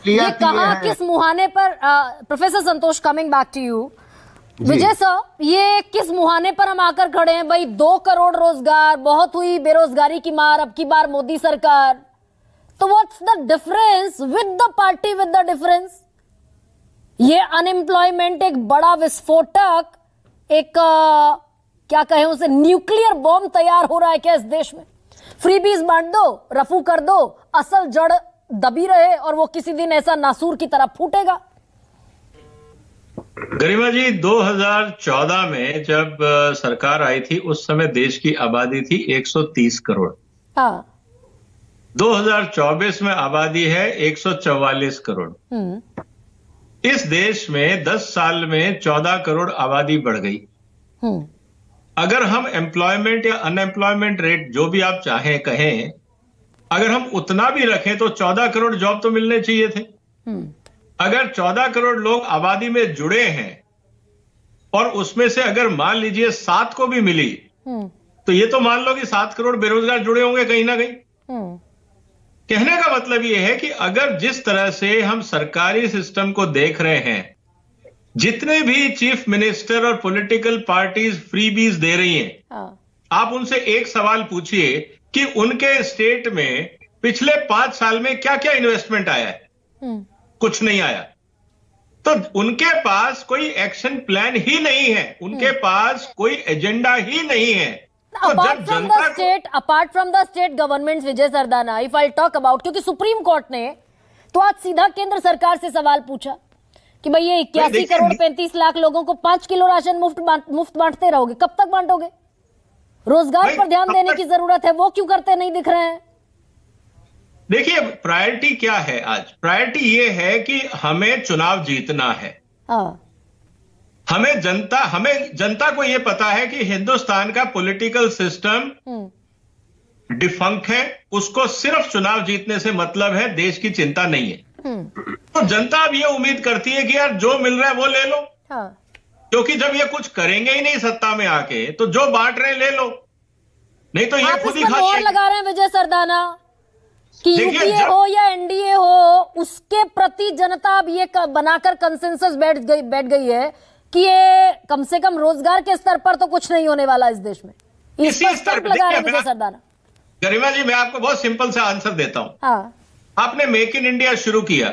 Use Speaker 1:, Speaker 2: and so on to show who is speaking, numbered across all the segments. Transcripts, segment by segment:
Speaker 1: ये कहा किस मुहाने पर, professor Santosh, coming back to you, Vijay sir, ये किस मुहाने पर हम आकर खड़े हैं भाई? 2 करोड़ रोजगार, बहुत हुई बेरोजगारी की मार, अब की बार मोदी सरकार। तो what's the difference with the party with the difference? ये अनएम्प्लॉयमेंट एक बड़ा विस्फोटक, एक क्या कहें उसे, न्यूक्लियर बॉम्ब तैयार हो रहा है क्या इस देश में? फ्रीबीज बांट दो, रफू कर दो, असल जड़ दबी रहे और वो किसी दिन ऐसा नासूर की तरह फूटेगा।
Speaker 2: गरिमा जी, 2014 में जब सरकार आई थी उस समय देश की आबादी थी 130 करोड़।
Speaker 1: हाँ।
Speaker 2: 2024 में आबादी है 144 करोड़। इस देश में 10 साल में 14 करोड़ आबादी बढ़ गई। अगर हम एम्प्लॉयमेंट या अनएम्प्लॉयमेंट रेट जो भी आप चाहें कहें, अगर हम उतना भी रखें तो 14 करोड़ जॉब तो मिलने चाहिए थे। अगर 14 करोड़ लोग आबादी में जुड़े हैं और उसमें से अगर मान लीजिए 7 को भी मिली, तो ये तो मान लो कि 7 करोड़ बेरोजगार जुड़े होंगे कहीं ना कहीं। कहने का मतलब ये है कि अगर जिस तरह से हम सरकारी सिस्टम को देख रहे हैं, जितने भी चीफ मिनिस्टर और पॉलिटिकल पार्टीज फ्रीबीज दे रही हैं, आप उनसे एक सवाल पूछिए कि उनके स्टेट में पिछले 5 साल में क्या क्या इन्वेस्टमेंट आया है। कुछ नहीं आया। तो उनके पास कोई एक्शन प्लान ही नहीं है, उनके पास कोई एजेंडा ही नहीं है। तो
Speaker 1: apart from the state government, Vijay Sardana, if I talk about, क्योंकि सुप्रीम कोर्ट ने तो आज सीधा केंद्र सरकार से सवाल पूछा कि भाई ये 81 करोड़ 35 लाख लोगों को 5 किलो राशन मुफ्त बांटते रहोगे, कब तक बांटोगे? रोजगार पर ध्यान देने की जरूरत है, वो क्यों करते नहीं दिख रहे हैं?
Speaker 2: देखिए, प्रायोरिटी क्या है आज? प्रायोरिटी ये है कि हमें चुनाव जीतना है। हमें जनता को ये पता है कि हिंदुस्तान का पॉलिटिकल सिस्टम डिफंक्ट है, उसको सिर्फ चुनाव जीतने से मतलब है, देश की चिंता नहीं है। तो जनता अब ये उम्मीद करती है कि यार जो मिल रहा है वो ले लो, क्योंकि जब ये कुछ करेंगे ही नहीं सत्ता में आके, तो जो बांट रहे ले लो, नहीं तो ये खुद ही खा
Speaker 1: और लगा रहे हैं विजय सरदाना कि यूपीए हो या एनडीए हो, उसके प्रति जनता अब ये बनाकर कंसेंसस बैठ गई है कि ये कम से कम रोजगार के स्तर पर तो कुछ नहीं होने वाला इस देश में। इस पर स्टंप लगा रहे हैं विजय सरदाना।
Speaker 2: गरिमा जी, मैं आपको बहुत सिंपल सा आंसर देता हूं। आपने मेक इन इंडिया शुरू किया,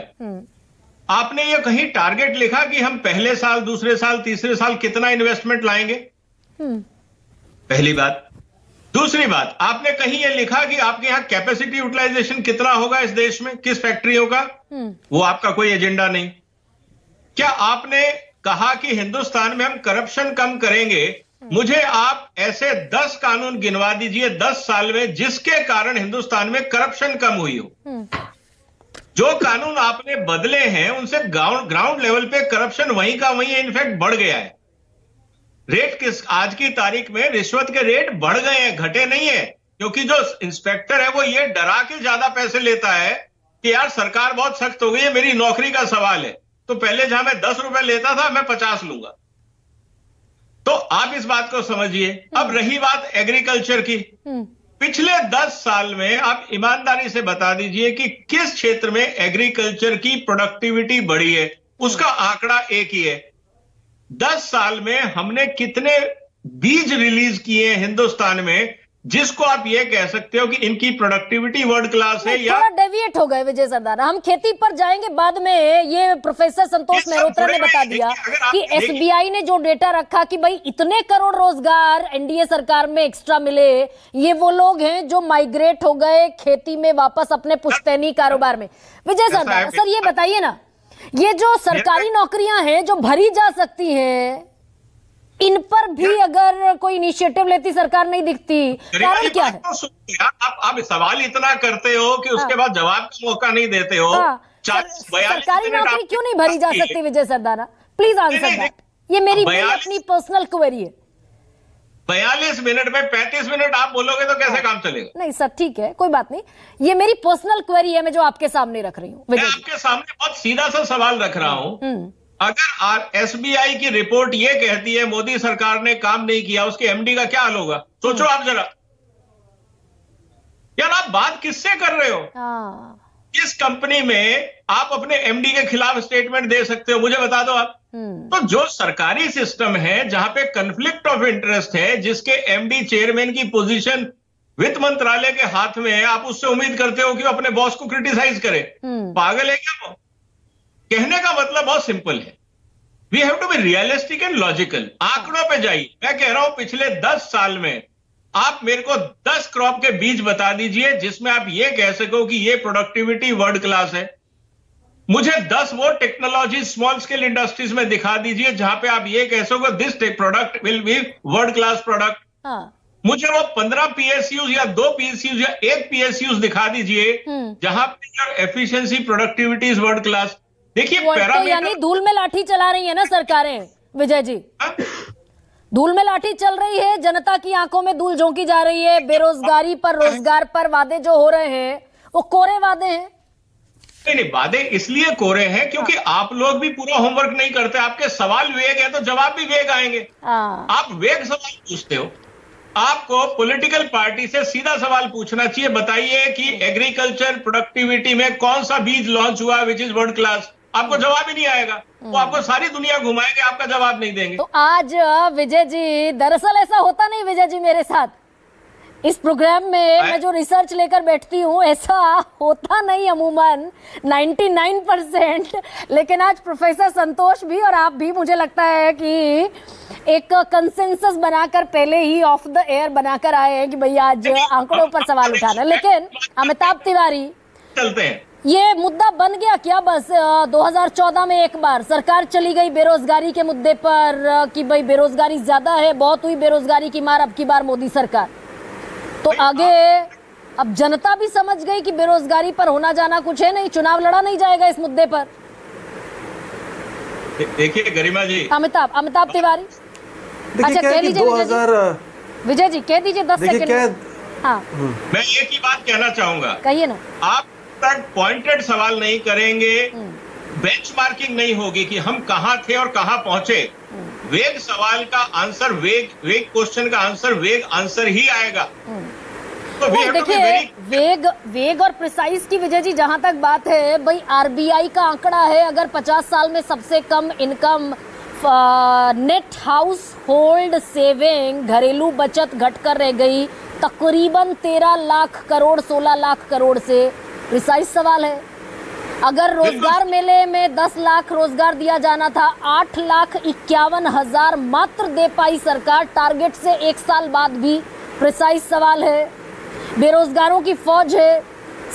Speaker 2: आपने ये कहीं टारगेट लिखा कि हम पहले साल, दूसरे साल, तीसरे साल कितना इन्वेस्टमेंट लाएंगे? पहली बात। दूसरी बात, आपने कहीं ये लिखा कि आपके यहां कैपेसिटी यूटिलाइजेशन कितना होगा इस देश में, किस फैक्ट्रियों का? वो आपका कोई एजेंडा नहीं। क्या आपने कहा कि हिंदुस्तान में हम करप्शन कम करेंगे? मुझे आप ऐसे 10 कानून गिनवा दीजिए 10 साल में जिसके कारण हिंदुस्तान में करप्शन कम हुई हो। जो कानून आपने बदले हैं उनसे ग्राउंड लेवल पे करप्शन वहीं का वहीं इनफैक्ट बढ़ गया है। आज की तारीख में रिश्वत के रेट बढ़ गए हैं, घटे नहीं है, क्योंकि जो इंस्पेक्टर है वो ये डरा के ज्यादा पैसे लेता है कि यार सरकार बहुत सख्त हो गई है, मेरी नौकरी का सवाल है, तो पहले जहां मैं 10 रुपए लेता था मैं 50 लूंगा। तो आप इस बात को समझिए। अब रही बात एग्रीकल्चर की, पिछले 10 साल में आप ईमानदारी से बता दीजिए कि किस क्षेत्र में एग्रीकल्चर की प्रोडक्टिविटी बढ़ी है? उसका आंकड़ा एक ही है। 10 साल में हमने कितने बीज रिलीज किए हैं हिंदुस्तान में, जिसको आप ये कह सकते हो कि इनकी प्रोडक्टिविटी वर्ल्ड क्लास है? या
Speaker 1: थोड़ा डेविएट हो गए विजय सरदाना, हम खेती पर जाएंगे बाद में। ये प्रोफेसर संतोष मेहरोत्रा ने बता दिया कि एसबीआई ने जो डेटा रखा कि भाई इतने करोड़ रोजगार एनडीए सरकार में एक्स्ट्रा मिले, ये वो लोग हैं जो माइग्रेट हो गए खेती में वापस अपने पुश्तैनी कारोबार में। विजय सरदाना सर, ये बताइए ना, ये जो सरकारी नौकरियां हैं जो भरी जा सकती हैं, इन पर भी अगर कोई इनिशिएटिव लेती सरकार नहीं दिखती, कारण क्या है?
Speaker 2: आप सवाल इतना करते हो कि उसके बाद जवाब का मौका नहीं देते हो।
Speaker 1: सरकारी नौकरी क्यों नहीं भरी जा सकती Vijay Sardana? Please answer that. ये मेरी अपनी पर्सनल क्वेरी है।
Speaker 2: 42 मिनट में 35 मिनट आप बोलोगे तो कैसे काम चलेगा?
Speaker 1: नहीं सर, ठीक है, कोई बात नहीं। ये मेरी पर्सनल क्वेरी है, मैं जो आपके सामने रख रही हूँ।
Speaker 2: मैं आपके सामने बहुत सीधा सा सवाल रख रहा हूँ। अगर एसबीआई की रिपोर्ट ये कहती है मोदी सरकार ने काम नहीं किया, उसके एमडी का क्या हाल होगा? सोचो आप जरा। यार आप बात किससे कर रहे हो? किस कंपनी में आप अपने एमडी के खिलाफ स्टेटमेंट दे सकते हो, मुझे बता दो आप। तो जो सरकारी सिस्टम है जहां पे कन्फ्लिक्ट ऑफ इंटरेस्ट है, जिसके एमडी चेयरमैन की पोजीशन वित्त मंत्रालय के हाथ में है, आप उससे उम्मीद करते हो कि वो अपने बॉस को क्रिटिसाइज करे? पागल है क्या वो? कहने का मतलब बहुत सिंपल है, we have to be realistic and logical. आंकड़ों पे जाइए। मैं कह रहा हूं पिछले 10 साल में आप मेरे को 10 क्रॉप के बीज बता दीजिए जिसमें आप ये कह सको कि ये प्रोडक्टिविटी वर्ल्ड क्लास है। मुझे 10 वो टेक्नोलॉजी स्मॉल स्केल इंडस्ट्रीज में दिखा दीजिए जहां पे आप ये कह सको this product will be world class product. मुझे वो 15 पीएसयूज या 2 पीएसयूज या 1 पीएसयूज दिखा दीजिए जहां पे efficiency productivity is world class. देखिए
Speaker 1: तो यानी धूल में लाठी चला रही है ना सरकारें, विजय जी? धूल में लाठी चल रही है, जनता की आंखों में धूल झोंकी जा रही है। बेरोजगारी पर, रोजगार पर वादे जो हो रहे हैं वो कोरे वादे हैं।
Speaker 2: नहीं, वादे इसलिए कोरे हैं क्योंकि आप लोग भी पूरा होमवर्क नहीं करते। आपके सवाल वेग है तो जवाब भी वेग आएंगे। आप वेग सवाल पूछते हो। आपको पॉलिटिकल पार्टी से सीधा सवाल पूछना चाहिए, बताइए कि एग्रीकल्चर प्रोडक्टिविटी में कौन सा बीज लॉन्च हुआ विच इज वर्ल्ड क्लास। आपको जवाब ही नहीं आएगा। वो आपको सारी दुनिया घुमाएंगे, आपका जवाब नहीं देंगे।
Speaker 1: तो आज विजय जी, दरअसल ऐसा होता नहीं विजय जी, मेरे साथ इस प्रोग्राम में मैं जो रिसर्च लेकर बैठती हूँ ऐसा होता नहीं अमूमन 99%। लेकिन आज प्रोफेसर संतोष भी और आप भी, मुझे लगता है कि एक कंसेंसस बनाकर पहले ही ऑफ द एयर बनाकर आए हैं कि भैया आज आंकड़ों पर सवाल उठाना है। लेकिन अमिताभ तिवारी,
Speaker 2: चलते हैं,
Speaker 1: ये मुद्दा बन गया क्या बस 2014 में एक बार सरकार चली गई बेरोजगारी के मुद्दे पर कि भाई बेरोजगारी ज्यादा है, बहुत हुई बेरोजगारी की मार, अब की बार मोदी सरकार। तो आगे अब जनता भी समझ गई कि बेरोजगारी पर होना जाना कुछ है नहीं, चुनाव लड़ा नहीं जाएगा इस मुद्दे पर।
Speaker 2: देखिए गरिमा जी,
Speaker 1: अमिताभ तिवारी, अच्छा कह लीजिए विजय जी, कह दीजिए 10 सेकंड। हाँ,
Speaker 2: मैं एक ही बात कहना चाहूंगा।
Speaker 1: कहिए ना।
Speaker 2: आप तक पॉइंटेड सवाल नहीं करेंगे, बेंचमार्किंग नहीं होगी कि हम कहां थे और कहां पहुंचे। वेग सवाल का आंसर, वेग क्वेश्चन का आंसर वेग आंसर ही आएगा। तो देखिए वेग और प्रिसाइज की विजय जी जहां तक बात है, भाई आरबीआई का आंकड़ा है अगर 50 साल में सबसे कम income net household saving, घरेलू बचत घटकर रह गई तकरीबन 13 लाख करोड़ 16 लाख करोड़ से। प्रिसाइज सवाल है। अगर रोजगार मेले में 10 लाख रोजगार दिया जाना था, 8,51,000 मात्र दे पाई सरकार, टारगेट से 1 साल बाद भी। प्रिसाइज सवाल है। बेरोजगारों की फौज है,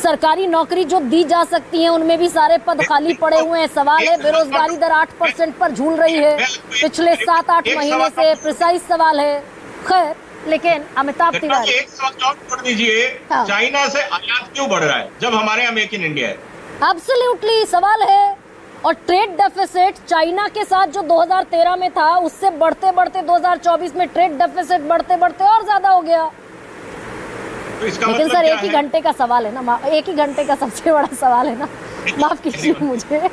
Speaker 2: सरकारी नौकरी जो दी जा सकती है उनमें भी सारे पद खाली पड़े हुए हैं। सवाल है, बेरोजगारी दर 8% पर झूल रही है पिछले 7-8 महीने से। प्रिसाइज सवाल है। खैर, लेकिन अमिताभ तिवारी, एक सवाल और छोड़ दीजिए, चाइना से आयात क्यों बढ़ रहा है जब हमारे यहाँ मेक इन इंडिया है?
Speaker 1: एब्सोल्युटली सवाल है। और ट्रेड डेफिसिट चाइना के साथ जो 2013 में था उससे बढ़ते बढ़ते 2024 में ट्रेड डेफिसिट बढ़ते बढ़ते और ज्यादा हो गया।
Speaker 2: तो इसका
Speaker 1: लेकिन
Speaker 2: मतलब
Speaker 1: सर एक ही घंटे का सवाल है ना, एक ही घंटे का सबसे बड़ा सवाल है ना, माफ कीजिए मुझे।